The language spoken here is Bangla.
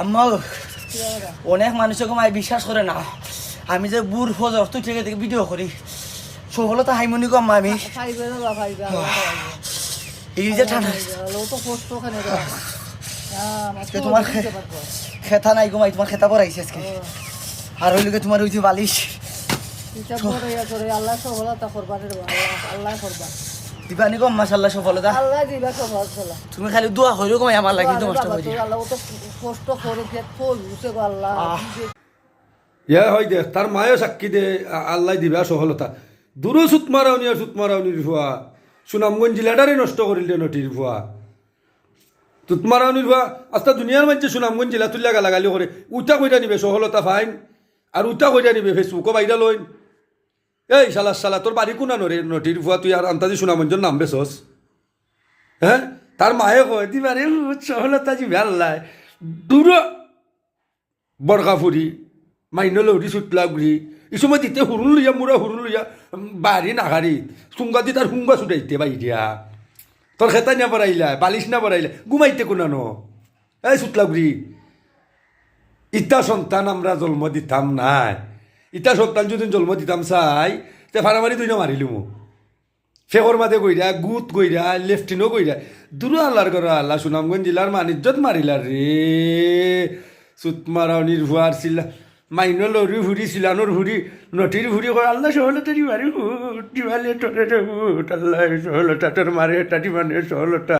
আম্মা অনেক মানুষকে আমায় বিশ্বাস করে না, আমি যে বুড় ফজর তুই থেকে থেকে ভিডিও করি সফলতা হাইমনি কম আমি এই যে ঠান্ডা আজকে তোমার খেতা নাই গো মাই, তোমার খেতা পরাইছে আজকে। আর হইল তোমার ওই যে বালিশ আল্লাহ সফলতা করবা আল্লাহ করবা দিবানি কম মাশাআল্লাহ সফলতা আল্লাহ দিবা সফলতা। তুমি খালি দোয়া কইরো কমাই আমার লাগি তো নষ্ট হই আল্লাহ তো কষ্ট করে পেট ফুল উঠে গো আল্লাহ ইয়া হয় দেখ তার মায়ও সাক্ষী দে আল্লাহ দিবা সফলতা দূরও সুত মারাউনির ভুয়া সুনামগঞ্জ জেলাটারে নষ্ট করিলে নটির ভুয়া তুত মারাউনির ভুয়া আস্তা দুনিয়ার মধ্যে সুনামগঞ্জ জেলা তুলিয়া গালাগালি করে উঠা কইরা নিবে সফলতা ফাইন আর উঠা কইরা নিবে ফেসবুকও বাইরা লইন। এই শালা তোর বাড়ি কোনা নরে নটির ভুয়া তুই আর আন্তাজি সুনামগঞ্জের নাম বেছস হ্যাঁ তার মায়ে কয় দিবারে সফলতা জি ভাল দূর বড়কা ফুরি মাইন লৌরি সুতলা ঘুরি এই সময় দিতে হুরুন লইয়া মুরা হুরুন লইয়া বাড়ি নাগারি চুঙ্গা দি তার হুঙ্গা ছুটাইতে বাইরিয়া তোর খেতা না পড়াইলা বালিশ না পড়াইলা ঘুমাইতে কোনানো এই সুতলা ঘুরি ইটা সন্তান আমরা জন্ম দিতাম নাই, ইটা সন্তান যদি জন্ম দিতাম চাই তে ফারামারি তুই না মারিলি মো ফেকর মাঝে কইরা গুত কইরা লেফটিনও কইরা দূর আল্লাহর ঘর আল্লাহ সুনামগঞ্জ জেলার মানিজ্যত মারিলা রে সুত মারাউনির ভুয়ার ছিলা মাইন লরি ভুরি সিলানোর ভুরি নটির ভুরি করে আল্লাহ সহলতা দিবারে হুট দিবালে টোরে হুট আল্লাহ সহলতা তোর মারে এটা দিবানে সহলতা।